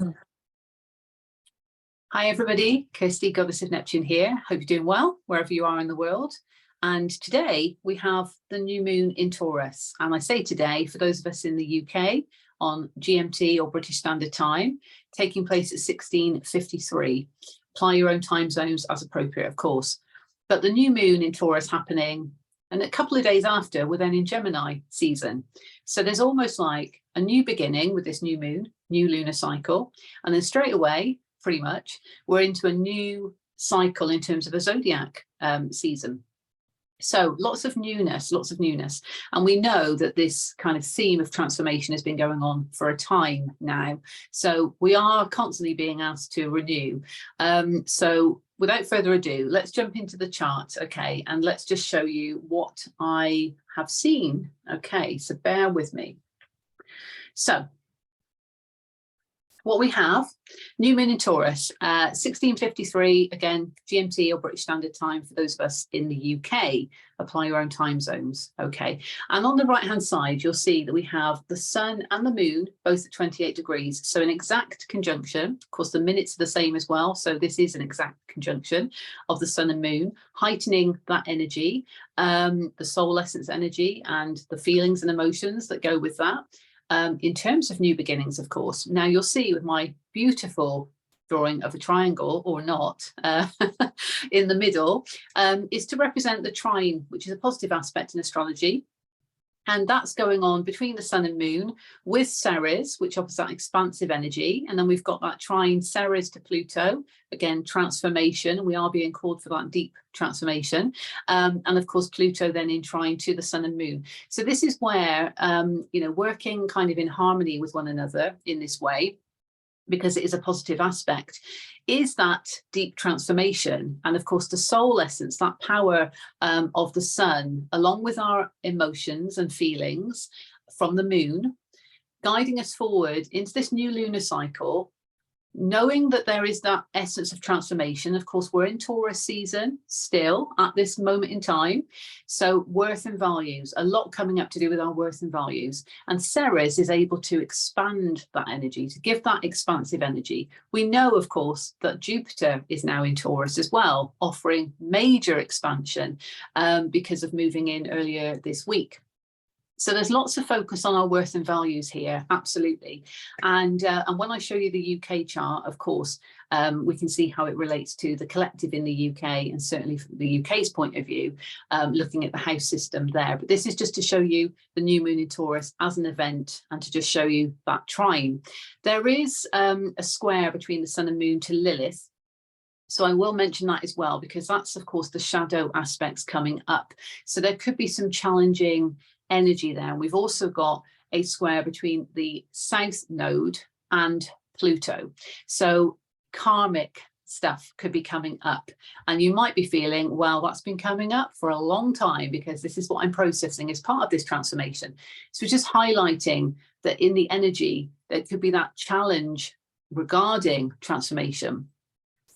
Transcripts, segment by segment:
Hi everybody, Kirsty, Goddess of Neptune here. Hope you're doing well wherever you are in the world. And today we have the new moon in Taurus. And I say today, for those of us in the UK on GMT or British Standard Time, taking place at 16:53. Apply your own time zones as appropriate, of course. But the new moon in Taurus happening, and a couple of days after, we're then in Gemini season. So there's almost like a new beginning with this new moon, new lunar cycle. And then straight away, pretty much, we're into a new cycle in terms of a zodiac season. So lots of newness. And we know that this kind of theme of transformation has been going on for a time now. So we are constantly being asked to renew. So without further ado, let's jump into the chart, okay? And let's just show you what I have seen. Okay, so bear with me. So what we have, new moon in Taurus, 16:53, again, GMT or British Standard Time for those of us in the UK. Apply your own time zones, okay? And on the right-hand side, you'll see that we have the sun and the moon, both at 28 degrees. So an exact conjunction. Of course, the minutes are the same as well. So this is an exact conjunction of the sun and moon, heightening that energy, the soul essence energy and the feelings and emotions that go with that. In terms of new beginnings, of course. Now you'll see with my beautiful drawing of a triangle, or not, in the middle, is to represent the trine, which is a positive aspect in astrology. And that's going on between the sun and moon with Ceres, which offers that expansive energy. And then we've got that trine Ceres to Pluto, again, transformation. We are being called for that deep transformation. And of course, Pluto then in trine to the sun and moon. So this is where, working kind of in harmony with one another in this way, because it is a positive aspect, is that deep transformation. And of course, the soul essence, that power of the sun, along with our emotions and feelings from the moon, guiding us forward into this new lunar cycle, knowing that there is that essence of transformation. Of course, we're in Taurus season still at this moment in time. So worth and values, a lot coming up to do with our worth and values. And Ceres is able to expand that energy, to give that expansive energy. We know, of course, that Jupiter is now in Taurus as well, offering major expansion because of moving in earlier this week. So there's lots of focus on our worth and values here, absolutely. And when I show you the UK chart, of course, we can see how it relates to the collective in the UK, and certainly from the UK's point of view, looking at the house system there. But this is just to show you the new moon in Taurus as an event and to just show you that trine. There is a square between the sun and moon to Lilith. So I will mention that as well, because that's, of course, the shadow aspects coming up. So there could be some challenging energy there. And we've also got a square between the south node and Pluto. So karmic stuff could be coming up, and you might be feeling, well, that's been coming up for a long time, because this is what I'm processing as part of this transformation. So just highlighting that in the energy, there could be that challenge regarding transformation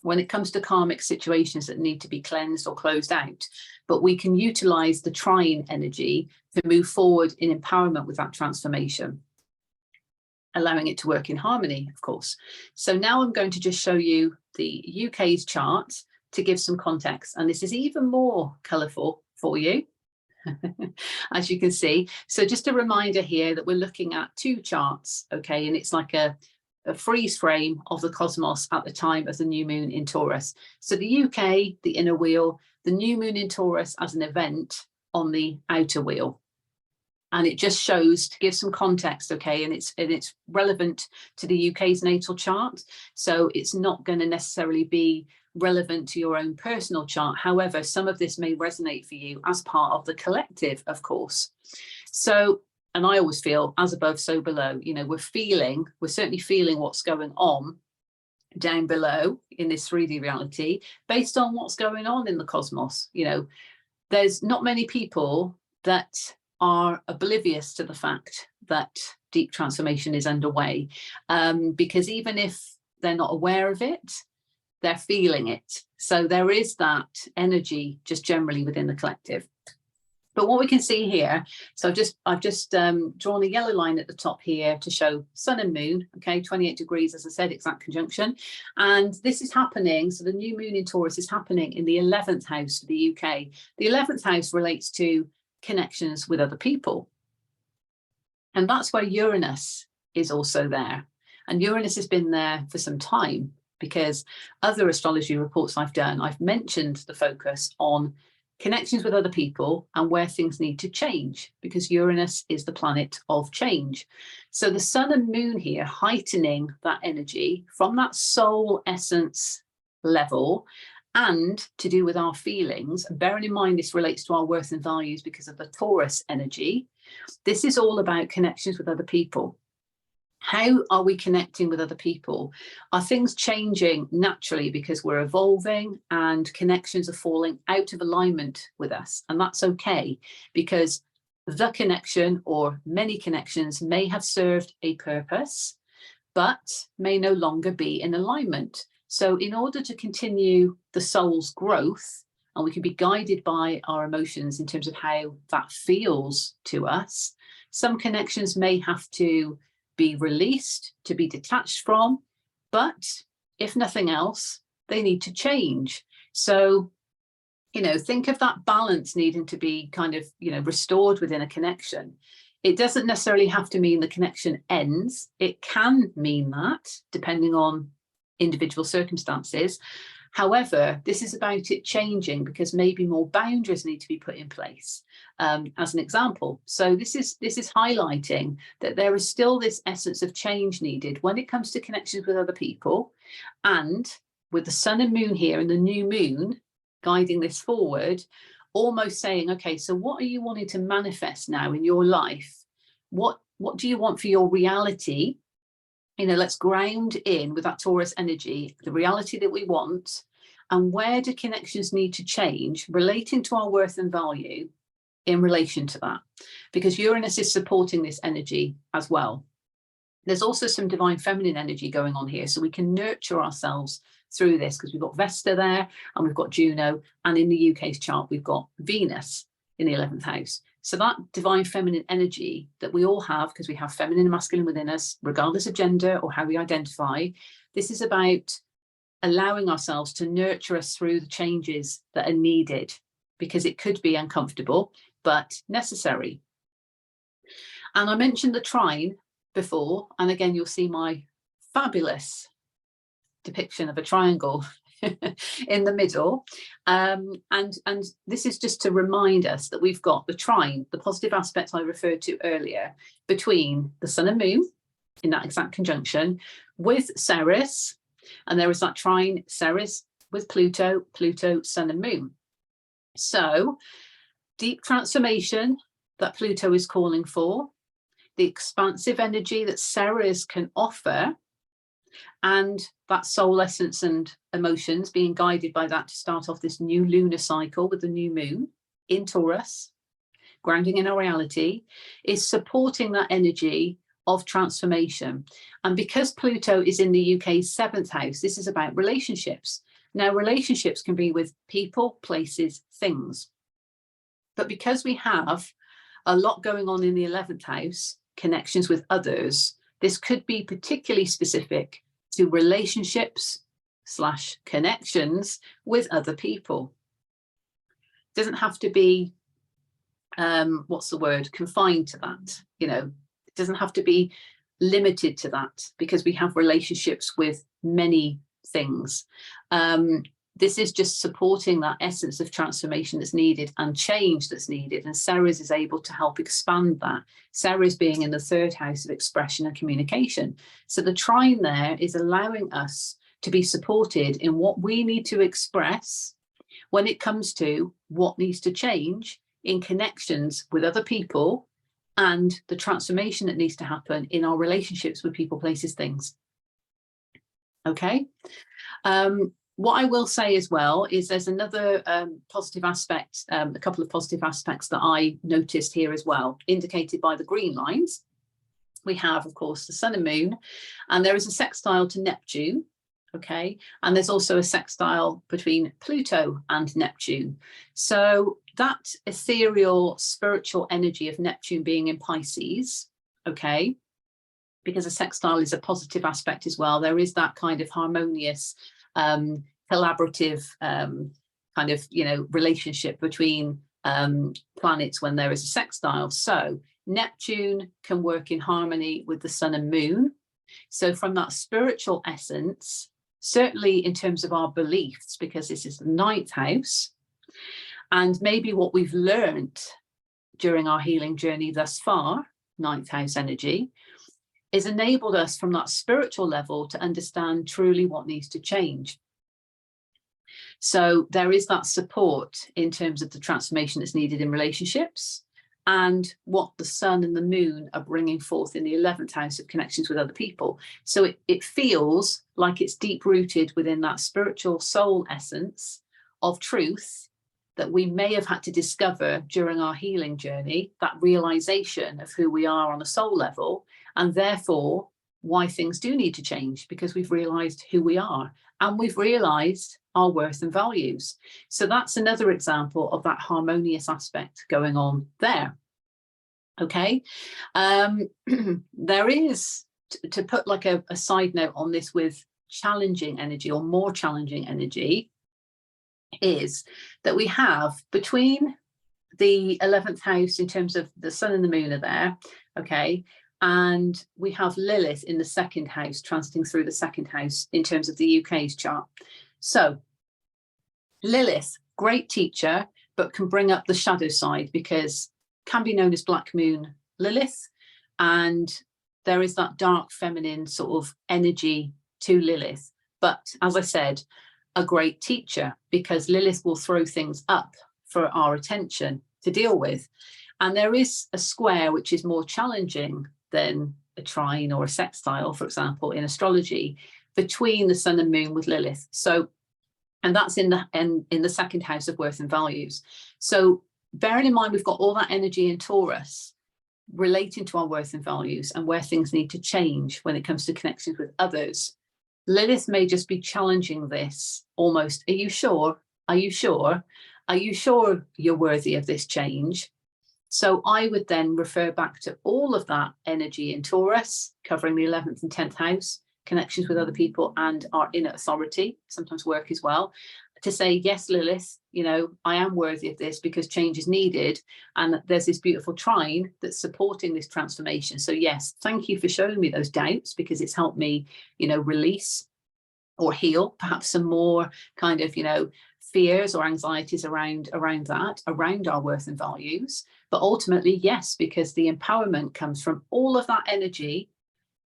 when it comes to karmic situations that need to be cleansed or closed out. But we can utilize the trine energy to move forward in empowerment with that transformation, allowing it to work in harmony, of course. So now I'm going to just show you the UK's chart to give some context. And this is even more colourful for you, as you can see. So just a reminder here that we're looking at two charts, okay? And it's like a freeze frame of the cosmos at the time of the new moon in Taurus. So the UK, the inner wheel, the new moon in Taurus as an event on the outer wheel. And it just shows, to give some context, okay, and it's relevant to the UK's natal chart. So it's not going to necessarily be relevant to your own personal chart. However, some of this may resonate for you as part of the collective, of course. So, and I always feel as above, so below. You know, we're certainly feeling what's going on down below in this 3D reality based on what's going on in the cosmos. You know, there's not many people that are oblivious to the fact that deep transformation is underway, because even if they're not aware of it, they're feeling it. So there is that energy just generally within the collective. But what we can see here, so I've just drawn a yellow line at the top here to show sun and moon, okay, 28 degrees, as I said, exact conjunction. And this is happening, so the new moon in Taurus is happening in the 11th house for the UK. The 11th house relates to connections with other people. And that's where Uranus is also there. And Uranus has been there for some time, because other astrology reports I've done, I've mentioned the focus on connections with other people and where things need to change, because Uranus is the planet of change. So the sun and moon here heightening that energy from that soul essence level, and to do with our feelings. And bearing in mind this relates to our worth and values because of the Taurus energy. This is all about connections with other people. How are we connecting with other people? Are things changing naturally because we're evolving and connections are falling out of alignment with us? And that's okay, because the connection or many connections may have served a purpose, but may no longer be in alignment. So in order to continue the soul's growth, and we can be guided by our emotions in terms of how that feels to us, some connections may have to be released, to be detached from, but if nothing else, they need to change. So, you know, think of that balance needing to be kind of, you know, restored within a connection. It doesn't necessarily have to mean the connection ends. It can mean that, depending on individual circumstances. However, this is about it changing, because maybe more boundaries need to be put in place, as an example. So this is highlighting that there is still this essence of change needed when it comes to connections with other people. And with the sun and moon here and the new moon guiding this forward, almost saying, okay, so what are you wanting to manifest now in your life? What do you want for your reality? You know, let's ground in with that Taurus energy, the reality that we want, and where do connections need to change relating to our worth and value in relation to that, because Uranus is supporting this energy as well. There's also some divine feminine energy going on here, so we can nurture ourselves through this, because we've got Vesta there and we've got Juno, and in the UK's chart we've got Venus in the 11th house. So that divine feminine energy that we all have, because we have feminine and masculine within us, regardless of gender or how we identify, this is about allowing ourselves to nurture us through the changes that are needed, because it could be uncomfortable, but necessary. And I mentioned the trine before, and again, you'll see my fabulous depiction of a triangle in the middle, and this is just to remind us that we've got the trine, the positive aspects I referred to earlier, between the sun and moon in that exact conjunction with Ceres, and there is that trine Ceres with Pluto, sun and moon. So deep transformation that Pluto is calling for, the expansive energy that Ceres can offer, and that soul essence and emotions being guided by that to start off this new lunar cycle with the new moon in Taurus, grounding in our reality, is supporting that energy of transformation. And because Pluto is in the UK's 7th house, this is about relationships. Now, relationships can be with people, places, things. But because we have a lot going on in the 11th house, connections with others, this could be particularly specific to relationships / connections with other people. It doesn't have to be, confined to that. You know, it doesn't have to be limited to that, because we have relationships with many things. This is just supporting that essence of transformation that's needed and change that's needed. And Ceres is able to help expand that. Ceres being in the 3rd house of expression and communication. So the trine there is allowing us to be supported in what we need to express when it comes to what needs to change in connections with other people, and the transformation that needs to happen in our relationships with people, places, things. Okay. What I will say as well is there's another positive aspect, a couple of positive aspects that I noticed here as well, indicated by the green lines. We have, of course, the sun and moon, and there is a sextile to Neptune okay? And there's also a sextile between Pluto and Neptune. So that ethereal spiritual energy of Neptune being in Pisces, okay, because a sextile is a positive aspect as well. There is that kind of harmonious, collaborative kind of, relationship between planets when there is a sextile. So Neptune can work in harmony with the sun and moon. So from that spiritual essence, certainly in terms of our beliefs, because this is the 9th house, and maybe what we've learned during our healing journey thus far, 9th house energy, is enabled us from that spiritual level to understand truly what needs to change. So there is that support in terms of the transformation that's needed in relationships and what the sun and the moon are bringing forth in the 11th house of connections with other people. So it feels like it's deep rooted within that spiritual soul essence of truth that we may have had to discover during our healing journey, that realization of who we are on a soul level, and therefore why things do need to change, because we've realized who we are and we've realized our worth and values. So that's another example of that harmonious aspect going on there. Okay. There is, to put like a side note on this with challenging energy or more challenging energy, is that we have between the 11th house in terms of the sun and the moon are there, okay, and we have Lilith in the 2nd house transiting through the 2nd house in terms of the UK's chart. So Lilith, great teacher, but can bring up the shadow side, because can be known as Black Moon Lilith, and there is that dark feminine sort of energy to Lilith. But as I said, a great teacher, because Lilith will throw things up for our attention to deal with. And there is a square which is more challenging than a trine or a sextile, for example, in astrology, between the sun and moon with Lilith. So, and that's in the 2nd house of worth and values. So bearing in mind, we've got all that energy in Taurus relating to our worth and values and where things need to change when it comes to connections with others. Lilith may just be challenging this almost. Are you sure? Are you sure? Are you sure you're worthy of this change? So I would then refer back to all of that energy in Taurus, covering the 11th and 10th house, connections with other people and our inner authority, sometimes work as well, to say, yes, Lilith, I am worthy of this because change is needed. And there's this beautiful trine that's supporting this transformation. So yes, thank you for showing me those doubts, because it's helped me, release or heal perhaps some more kind of, fears or anxieties around our worth and values. But ultimately, yes, because the empowerment comes from all of that energy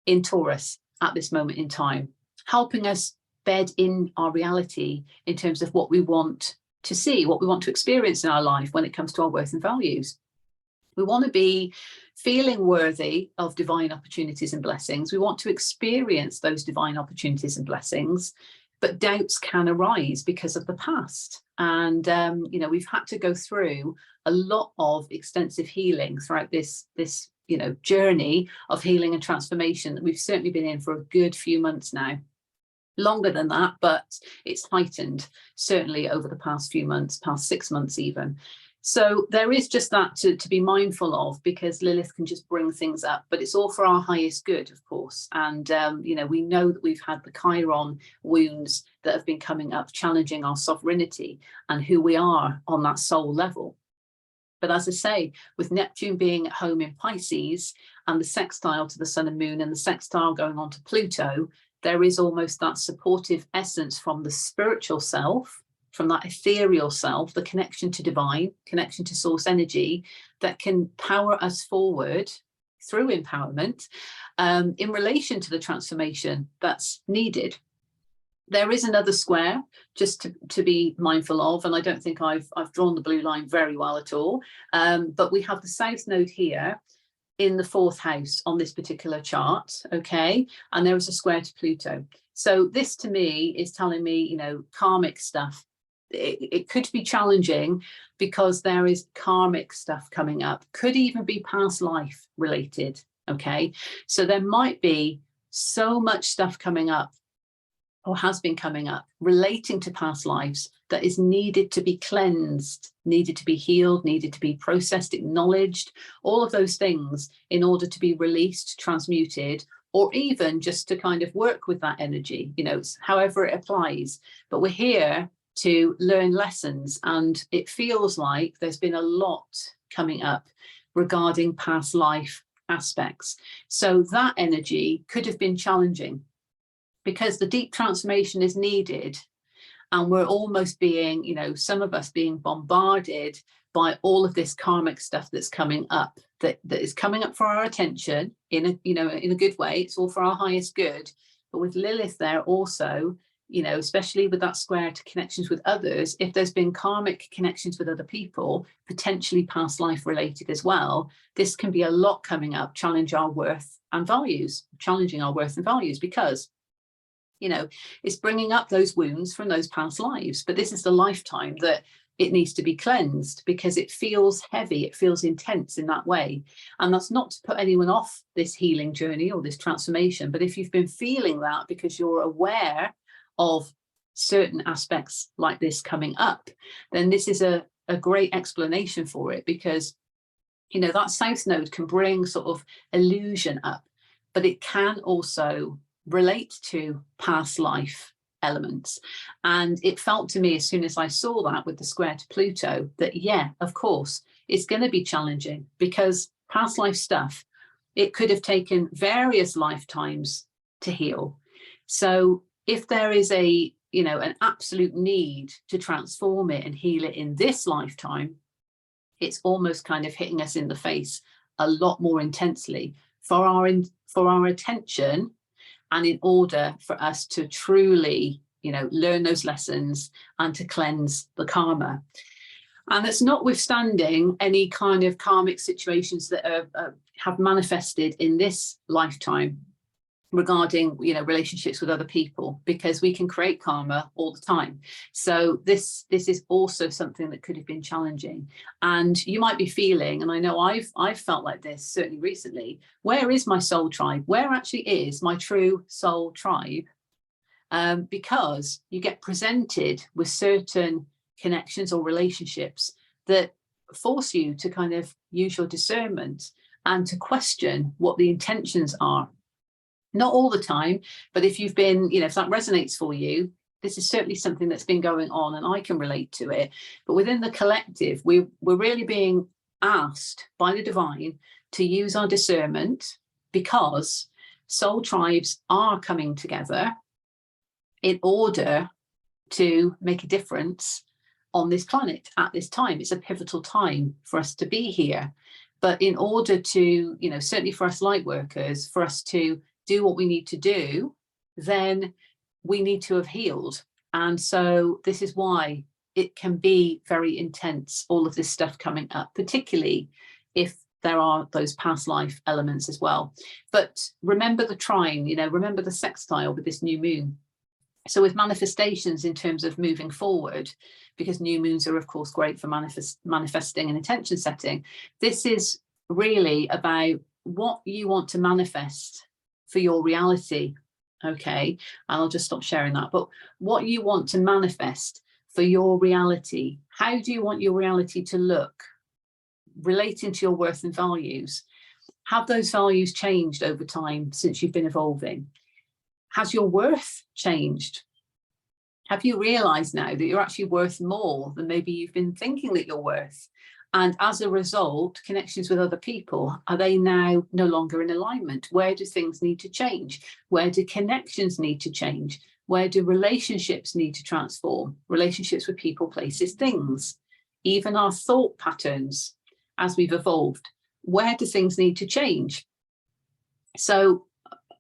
in Taurus at this moment in time, helping us bed in our reality in terms of what we want to see, what we want to experience in our life when it comes to our worth and values. We want to be feeling worthy of divine opportunities and blessings. We want to experience those divine opportunities and blessings, but doubts can arise because of the past. And, we've had to go through a lot of extensive healing throughout this journey of healing and transformation that we've certainly been in for a good few months now. Longer than that, but it's heightened certainly over the past few months, past 6 months even. So there is just that to be mindful of, because Lilith can just bring things up, but it's all for our highest good, of course. And, we know that we've had the Chiron wounds that have been coming up, challenging our sovereignty and who we are on that soul level. But as I say, with Neptune being at home in Pisces and the sextile to the sun and moon and the sextile going on to Pluto, there is almost that supportive essence from the spiritual self, from that ethereal self, the connection to divine, connection to source energy, that can power us forward through empowerment in relation to the transformation that's needed. There is another square just to be mindful of, and I don't think I've drawn the blue line very well at all, but we have the South Node here in the 4th house on this particular chart, okay, and there is a square to Pluto. So this to me is telling me, karmic stuff. It could be challenging because there is karmic stuff coming up, could even be past life related, okay? So there might be so much stuff coming up or has been coming up relating to past lives that is needed to be cleansed, needed to be healed, needed to be processed, acknowledged, all of those things in order to be released, transmuted, or even just to kind of work with that energy, you know, however it applies. But we're here to learn lessons, and it feels like there's been a lot coming up regarding past life aspects. So that energy could have been challenging because the deep transformation is needed, and we're almost being, you know, some of us being bombarded by all of this karmic stuff that's coming up, that is coming up for our attention in a, you know, in a good way. It's all for our highest good. But with Lilith there also, you know, especially with that square to connections with others, if there's been karmic connections with other people, potentially past life related as well, this can be a lot coming up, challenging our worth and values, because, you know, it's bringing up those wounds from those past lives. But this is the lifetime that it needs to be cleansed, because it feels heavy, it feels intense in that way. And that's not to put anyone off this healing journey or this transformation, but if you've been feeling that because you're aware of certain aspects like this coming up, then this is a great explanation for it, because, you know, that south node can bring sort of illusion up, but it can also relate to past life elements. And it felt to me, as soon as I saw that with the square to Pluto, that yeah, of course it's going to be challenging, because past life stuff, it could have taken various lifetimes to heal. So if there is a, you know, an absolute need to transform it and heal it in this lifetime, it's almost kind of hitting us in the face a lot more intensely for our attention, and in order for us to truly, you know, learn those lessons and to cleanse the karma. And that's notwithstanding any kind of karmic situations that have manifested in this lifetime regarding, you know, relationships with other people, because we can create karma all the time. So this is also something that could have been challenging. And you might be feeling, and I know I've felt like this certainly recently, where is my soul tribe? Where actually is my true soul tribe? Because you get presented with certain connections or relationships that force you to kind of use your discernment and to question what the intentions are. Not all the time, but if you've been, you know, if that resonates for you, this is certainly something that's been going on and I can relate to it. But within the collective, we're really being asked by the divine to use our discernment, because soul tribes are coming together in order to make a difference on this planet at this time. It's a pivotal time for us to be here. But in order to, you know, certainly for us light workers, for us to do what we need to do, then we need to have healed. And so this is why it can be very intense, all of this stuff coming up, particularly if there are those past life elements as well. But remember the trine, you know, remember the sextile with this new moon. So with manifestations in terms of moving forward, because new moons are of course great for manifesting and intention setting, this is really about what you want to manifest for your reality. Okay, I'll just stop sharing that. But what you want to manifest for your reality, how do you want your reality to look, relating to your worth and values? Have those values changed over time since you've been evolving? Has your worth changed? Have you realized now that you're actually worth more than maybe you've been thinking that you're worth? And as a result, connections with other people, are they now no longer in alignment? Where do things need to change? Where do connections need to change? Where do relationships need to transform? Relationships with people, places, things, even our thought patterns as we've evolved. Where do things need to change? So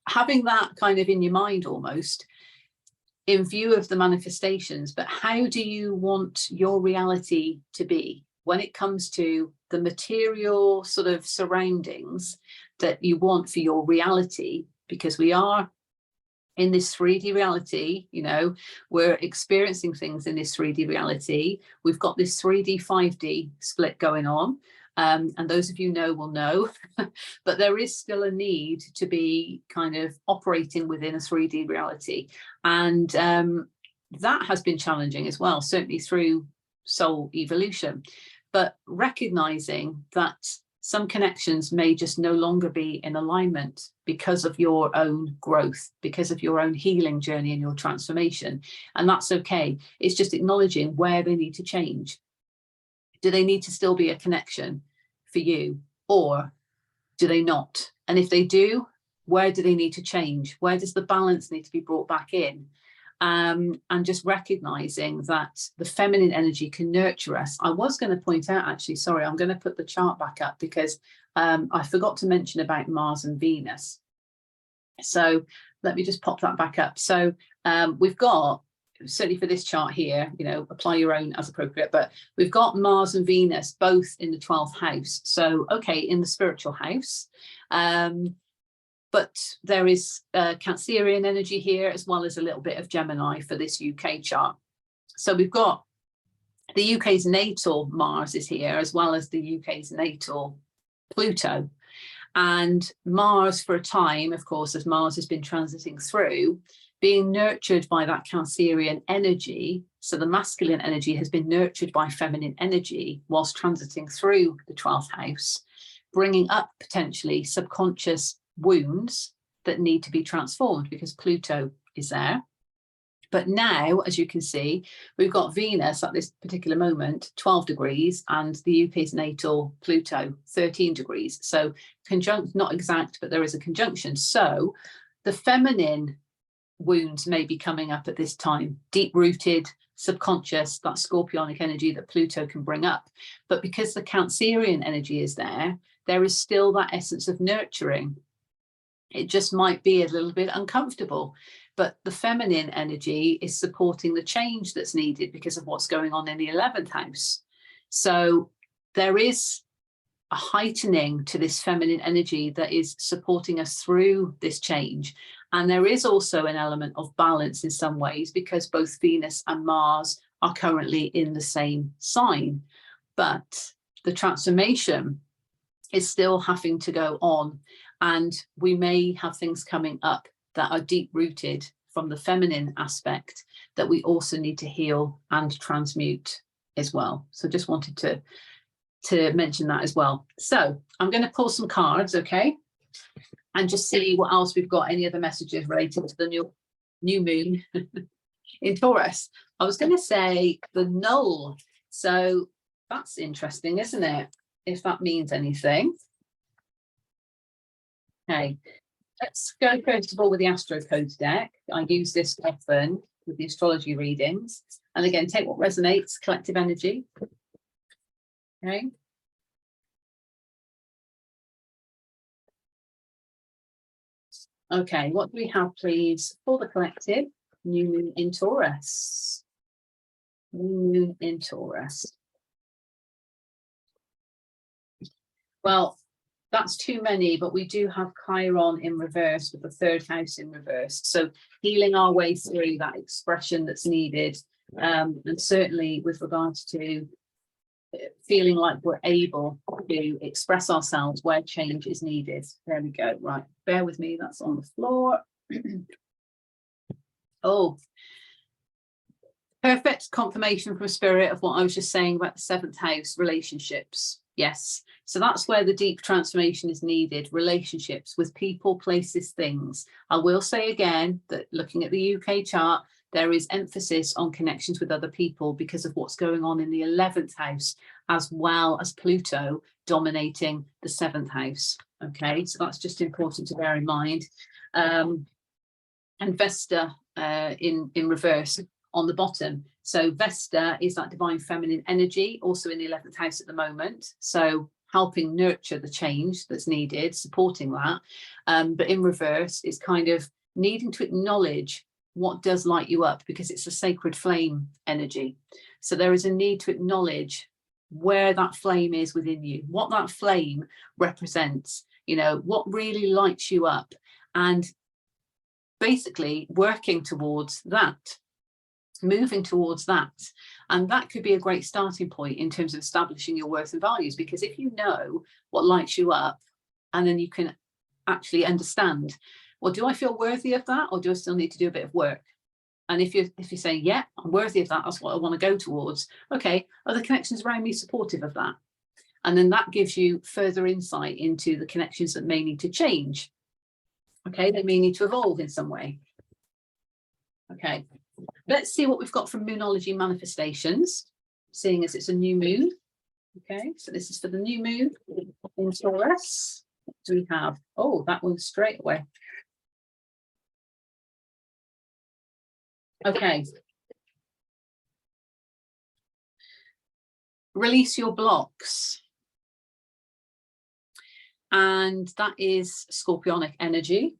having that kind of in your mind almost, in view of the manifestations, but how do you want your reality to be when it comes to the material sort of surroundings that you want for your reality? Because we are in this 3D reality, you know, we're experiencing things in this 3D reality. We've got this 3D, 5D split going on. And those of you know will know, but there is still a need to be kind of operating within a 3D reality. And that has been challenging as well, certainly through soul evolution, but recognizing that some connections may just no longer be in alignment because of your own growth, because of your own healing journey and your transformation. And that's okay. It's just acknowledging where they need to change. Do they need to still be a connection for you, or do they not? And if they do, where do they need to change? Where does the balance need to be brought back in? And just recognizing that the feminine energy can nurture us. I was going to point out, actually, sorry, I'm going to put the chart back up because I forgot to mention about Mars and Venus. So let me just pop that back up. So we've got, certainly for this chart here, you know, apply your own as appropriate, but we've got Mars and Venus both in the 12th house. So, okay, in the spiritual house. But there is Cancerian energy here, as well as a little bit of Gemini for this UK chart. So we've got the UK's natal Mars is here, as well as the UK's natal Pluto. And Mars, for a time, of course, as Mars has been transiting through, being nurtured by that Cancerian energy. So the masculine energy has been nurtured by feminine energy whilst transiting through the 12th house, bringing up potentially subconscious wounds that need to be transformed because Pluto is there. But now, as you can see, we've got Venus at this particular moment 12 degrees and the UK's natal Pluto 13 degrees. So conjunct, not exact, but there is a conjunction. So the feminine wounds may be coming up at this time, deep-rooted, subconscious, that scorpionic energy that Pluto can bring up. But because the Cancerian energy is there, there is still that essence of nurturing. It just might be a little bit uncomfortable, but the feminine energy is supporting the change that's needed because of what's going on in the 11th house. So there is a heightening to this feminine energy that is supporting us through this change. And there is also an element of balance in some ways because both Venus and Mars are currently in the same sign, but the transformation is still having to go on. And we may have things coming up that are deep rooted from the feminine aspect that we also need to heal and transmute as well. So just wanted to mention that as well. So I'm going to pull some cards, okay, and just see what else we've got, any other messages related to the new moon in Taurus. I was going to say the null. So that's interesting, isn't it? If that means anything. Okay, let's go first of all with the Astro Codes deck. I use this often with the astrology readings. And again, take what resonates, collective energy. Okay. Okay, what do we have, please, for the collective? New moon in Taurus. New moon in Taurus. Well, that's too many, but we do have Chiron in reverse with the 3rd house in reverse. So healing our way through that expression that's needed. And certainly with regards to feeling like we're able to express ourselves where change is needed. There we go. Right, bear with me. That's on the floor. Oh, perfect confirmation from Spirit of what I was just saying about the 7th house, relationships. Yes, so that's where the deep transformation is needed, relationships with people, places, things. I will say again that looking at the UK chart, there is emphasis on connections with other people because of what's going on in the 11th house, as well as Pluto dominating the 7th house. Okay, so that's just important to bear in mind. And Vesta in reverse on the bottom. So Vesta is that divine feminine energy, also in the 11th house at the moment. So helping nurture the change that's needed, supporting that. But in reverse, it's kind of needing to acknowledge what does light you up, because it's a sacred flame energy. So there is a need to acknowledge where that flame is within you, what that flame represents, you know, what really lights you up, and basically working towards that. moving towards that. And that could be a great starting point in terms of establishing your worth and values, because if you know what lights you up, and then you can actually understand, well, do I feel worthy of that, or do I still need to do a bit of work? And if you're saying, yeah, I'm worthy of that, that's what I want to go towards, okay, are the connections around me supportive of that? And then that gives you further insight into the connections that may need to change. Okay, they may need to evolve in some way. Okay, let's see what we've got from Moonology manifestations, seeing as it's a new moon. Okay, so this is for the new moon in Taurus. What do we have? Oh, that one straight away. Okay. Release your blocks. And that is Scorpionic energy.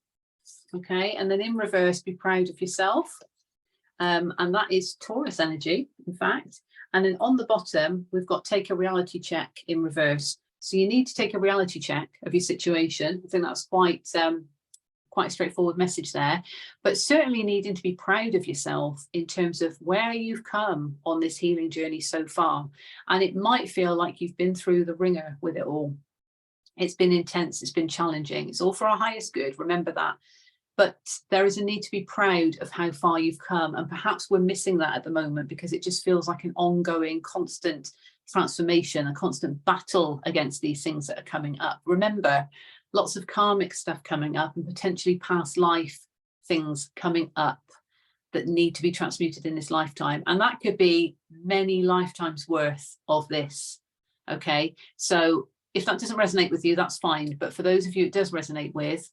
Okay, and then in reverse, be proud of yourself. And that is Taurus energy, in fact. And then on the bottom, we've got take a reality check in reverse. So you need to take a reality check of your situation. I think that's quite a straightforward message there, but certainly needing to be proud of yourself in terms of where you've come on this healing journey so far. And it might feel like you've been through the ringer with it all. It's been intense, it's been challenging, it's all for our highest good, remember that. But there is a need to be proud of how far you've come, and perhaps we're missing that at the moment because it just feels like an ongoing, constant transformation, a constant battle against these things that are coming up. Remember, lots of karmic stuff coming up and potentially past life things coming up that need to be transmuted in this lifetime. And that could be many lifetimes worth of this. Okay, so if that doesn't resonate with you, that's fine. But for those of you it does resonate with,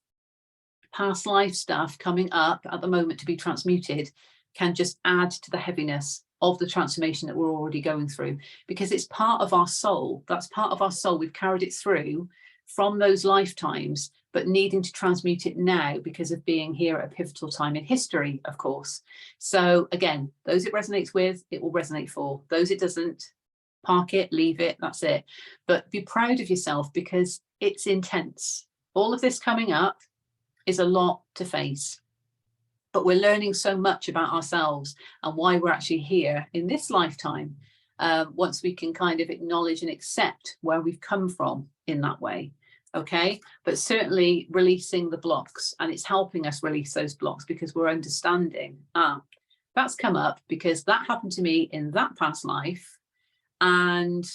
past life stuff coming up at the moment to be transmuted can just add to the heaviness of the transformation that we're already going through, because it's part of our soul. That's part of our soul. We've carried it through from those lifetimes, but needing to transmute it now because of being here at a pivotal time in history, of course. So again, those it resonates with, it will resonate for. Those it doesn't, park it, leave it, that's it. But be proud of yourself because it's intense. All of this coming up is a lot to face. But we're learning so much about ourselves and why we're actually here in this lifetime, once we can kind of acknowledge and accept where we've come from in that way. Okay, but certainly releasing the blocks, and it's helping us release those blocks because we're understanding, that's come up because that happened to me in that past life, and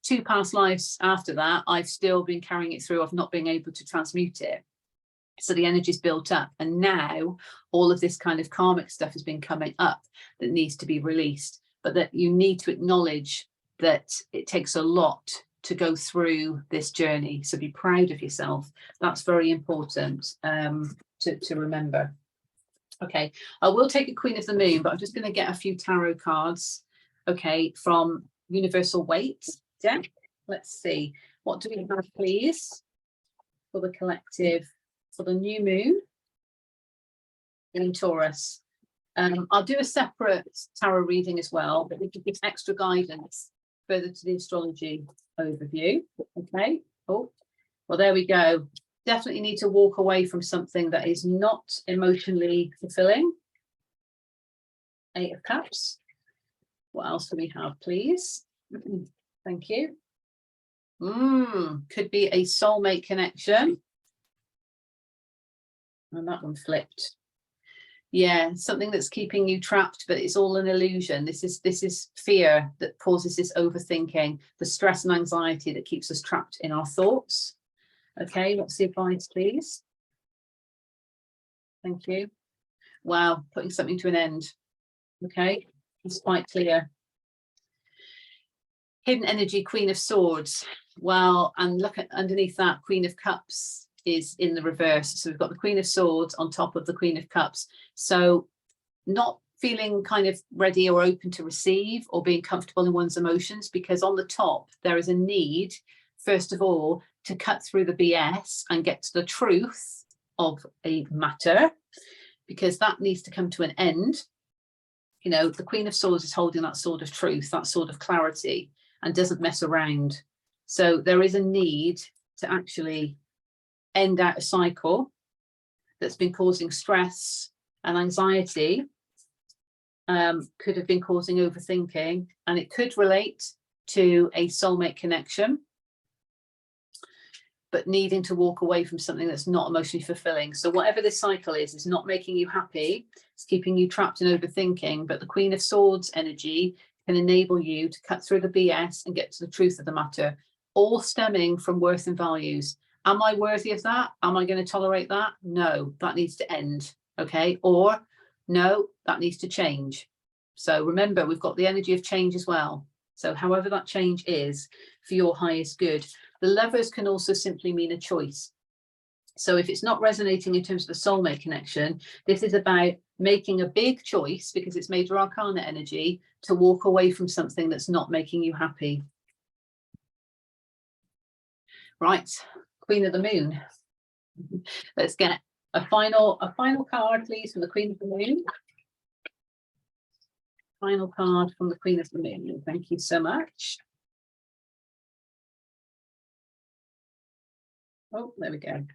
2 past lives after that, I've still been carrying it through of not being able to transmute it. So the energy's built up, and now all of this kind of karmic stuff has been coming up that needs to be released, but that you need to acknowledge that it takes a lot to go through this journey. So be proud of yourself. That's very important to remember. Okay, I will take a Queen of the Moon, but I'm just going to get a few tarot cards, okay, from Universal Weight deck. Let's see, what do we have, please, for the collective for the new moon in Taurus? I'll do a separate tarot reading as well, but we can give extra guidance further to the astrology overview. Okay, oh, well, there we go. Definitely need to walk away from something that is not emotionally fulfilling. 8 of Cups. What else do we have, please? Thank you. Could be a soulmate connection. And that one flipped. Yeah, something that's keeping you trapped, but it's all an illusion. This is fear that causes this overthinking, the stress and anxiety that keeps us trapped in our thoughts. Okay, what's the advice, please? Thank you. Wow, putting something to an end. Okay, it's quite clear. Hidden energy, Queen of Swords. Well, and look at underneath that, Queen of Cups is in the reverse. So we've got the Queen of Swords on top of the Queen of Cups. So not feeling kind of ready or open to receive or being comfortable in one's emotions, because on the top there is a need, first of all, to cut through the BS and get to the truth of a matter, because that needs to come to an end. You know, the Queen of Swords is holding that sword of truth, that sword of clarity, and doesn't mess around. So there is a need to actually end out a cycle that's been causing stress and anxiety could have been causing overthinking, and it could relate to a soulmate connection, but needing to walk away from something that's not emotionally fulfilling. So whatever this cycle is not making you happy, it's keeping you trapped in overthinking, but the Queen of Swords energy can enable you to cut through the BS and get to the truth of the matter, all stemming from worth and values. Am I worthy of that? Am I going to tolerate that? No, that needs to end. Okay. Or no, that needs to change. So remember, we've got the energy of change as well. So however that change is for your highest good. The Lovers can also simply mean a choice. So if it's not resonating in terms of a soulmate connection, this is about making a big choice, because it's Major Arcana energy, to walk away from something that's not making you happy. Right, Queen of the Moon. Let's get a final card, please, from the Queen of the Moon. Final card from the Queen of the Moon. Thank you so much. Oh, there we go.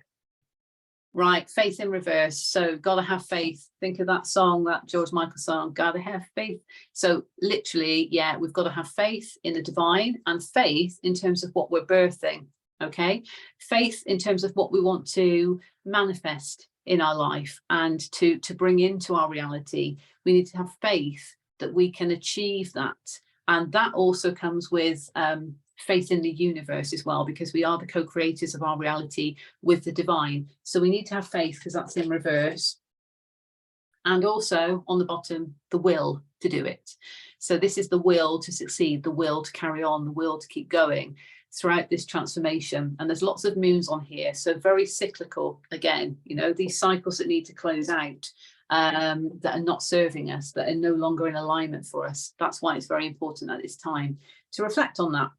Right, faith in reverse. So gotta have faith. Think of that song, that George Michael song, gotta have faith. So literally, yeah, we've got to have faith in the divine, and faith in terms of what we're birthing. Okay, faith in terms of what we want to manifest in our life and to bring into our reality. We need to have faith that we can achieve that, and that also comes with faith in the universe as well, because we are the co-creators of our reality with the divine. So we need to have faith, because that's in reverse. And also on the bottom, the will to do it. So this is the will to succeed, the will to carry on, the will to keep going throughout this transformation. And there's lots of moons on here, so very cyclical. Again, you know, these cycles that need to close out, that are not serving us, that are no longer in alignment for us. That's why it's very important at this time to reflect on that.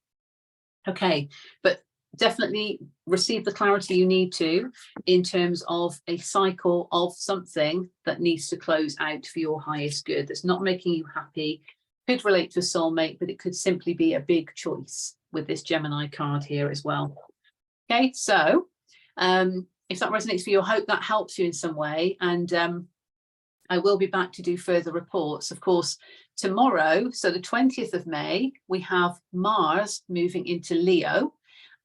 Okay, but definitely receive the clarity you need to in terms of a cycle of something that needs to close out for your highest good, that's not making you happy. Could relate to a soulmate, but it could simply be a big choice with this Gemini card here as well. Okay, so if that resonates for you, I hope that helps you in some way. And I will be back to do further reports, of course, tomorrow. So the 20th of May, we have Mars moving into Leo.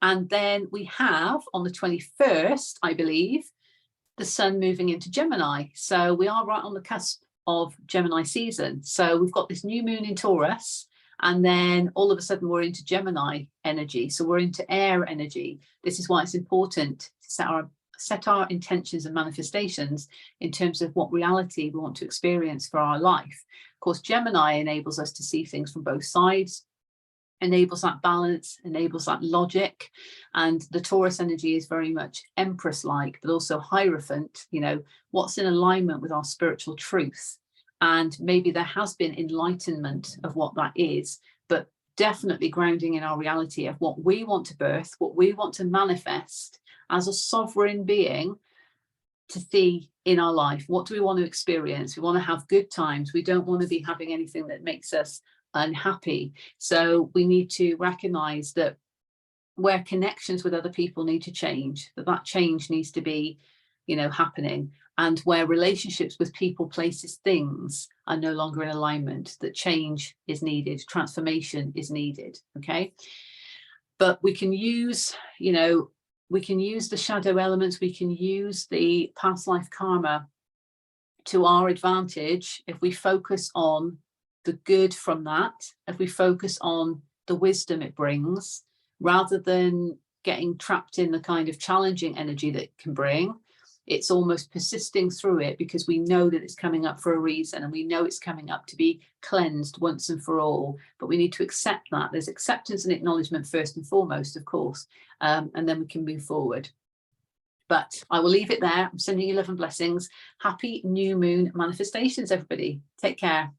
And then we have on the 21st, I believe, the Sun moving into Gemini. So we are right on the cusp of Gemini season. So we've got this new moon in Taurus, and then all of a sudden we're into Gemini energy. So we're into air energy. This is why it's important to set our intentions and manifestations in terms of what reality we want to experience for our life. Of course, Gemini enables us to see things from both sides, enables that balance, enables that logic. And the Taurus energy is very much Empress-like, but also Hierophant, you know, what's in alignment with our spiritual truth. And maybe there has been enlightenment of what that is, but definitely grounding in our reality of what we want to birth, what we want to manifest as a sovereign being to see in our life. What do we want to experience? We want to have good times. We don't want to be having anything that makes us unhappy. So we need to recognize that where connections with other people need to change, that change needs to be, you know, happening. And where relationships with people, places, things are no longer in alignment, that change is needed, transformation is needed. Okay. But we can use, you know, we can use the shadow elements, we can use the past life karma to our advantage if we focus on the good from that, if we focus on the wisdom it brings, rather than getting trapped in the kind of challenging energy that it can bring. It's almost persisting through it because we know that it's coming up for a reason, and we know it's coming up to be cleansed once and for all. But we need to accept that. There's acceptance and acknowledgement first and foremost, of course, and then we can move forward. But I will leave it there. I'm sending you love and blessings. Happy new moon manifestations, everybody. Take care.